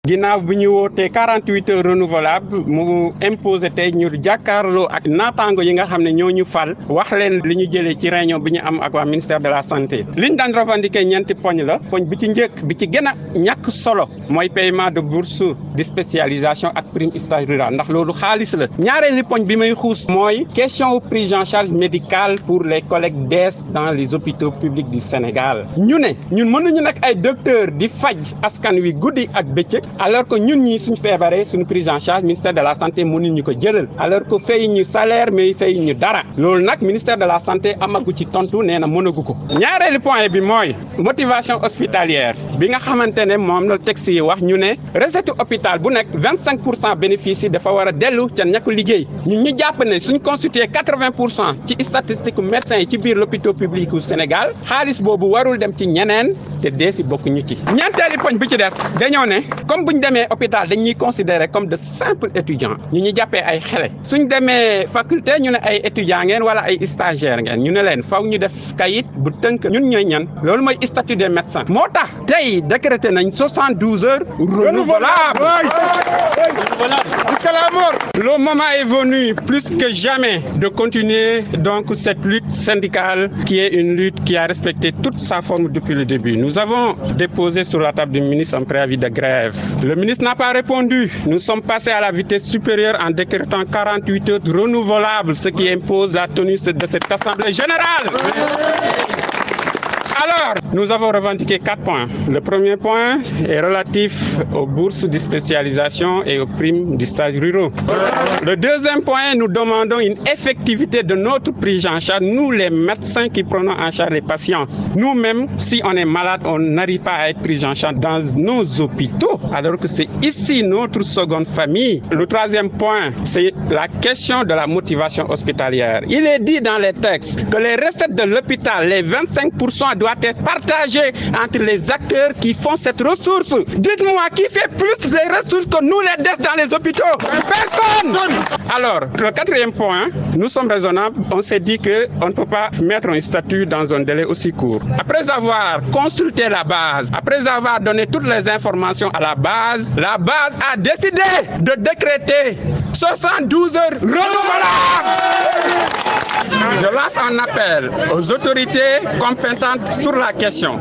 ginnaaw bi ñu wootee 48 heures renouvelables mu imposé tey ñu jàkkaarloo ak naataango yi nga xam ne ñoo ñu fal wax leen li ñu jëlee ci réunion bi ñu am ak waa ministère de la santé liñ daan revendiquer ñeenti poñ la poñ bi ci njëkk bi ci gën a ñàkk solo mooy paiement de bourse de spécialisation ak prime stage rural ndax loolu xaalis la ñaareelu poñ bi may xuus mooy question prise en charge médicale pour les collègues DES dans les hôpitaux publics du Sénégal ñun mënuñu nag ay docteur di faj askan wi guddi ak bëccëg alors que ñun ñii suñ feebaree suñu prise en charge ministère de la santé mënuñu ko jëlal alors que fay ñu salaire mais fay ñu dara loolu nag ministère de la santé amagu ci tontu nee na mënagu ko ñaareelu point bi mooy motivation hospitalière bi nga xamante ne moom la texte yi wax ñu ne recette hôpital bu nekk 25% bénéfice yi dafa war a dellu ca ñàkk liggéey ñun ñu jàpp ne suñ constitué 80% ci statistique médecins yi ci biir l'hôpital public du Sénégal xaalis boobu warul dem ci ñeneen te dee si bokk ñu ci ñeenteeli poñ bi ci des dañoo ne comme bu ñu demee hôpital dañuy considérer comme de simples étudiants ñu jàppee ay xele suñ demee faculté ñu ne ay étudiants ngeen wala ay stagiaires ngeen ñu ne leen faw ñu def kayit bu tënk ñun ñooy ñan loolu mooy statut des médecins moo tax tey décrété nañ 72 heures renouvelables. Jusqu'à la mort. Le moment est venu plus que jamais de continuer donc cette lutte syndicale qui est une lutte qui a respecté toute sa forme depuis le début. Nous avons déposé sur la table du ministre un préavis de grève. Le ministre n'a pas répondu. Nous sommes passés à la vitesse supérieure en décrétant 48 heures renouvelables, ce qui impose la tenue de cette assemblée générale. Alors, nous avons revendiqué 4 points. Le premier point est relatif aux bourses de spécialisation et aux primes du stage ruraux. Le deuxième point, nous demandons une effectivité de notre prise en charge, nous les médecins qui prenons en charge les patients. Nous-mêmes, si on est malade, on n'arrive pas à être pris en charge dans nos hôpitaux, alors que c'est ici notre seconde famille. Le troisième point, c'est la question de la motivation hospitalière. Il est dit dans les textes que les recettes de l'hôpital, les 25% doivent être partagées entre les acteurs qui font cette ressource. Dites-moi, qui fait plus les ressources que nous les DES dans les hôpitaux? Personne! Alors, le quatrième point, nous sommes raisonnables. On s'est dit qu'on ne peut pas mettre un statut dans un délai aussi court. Après avoir consulté la base, après avoir donné toutes les informations à la base a décidé de décréter 72 heures renouvelables. Je lance un appel aux autorités compétentes sur la question.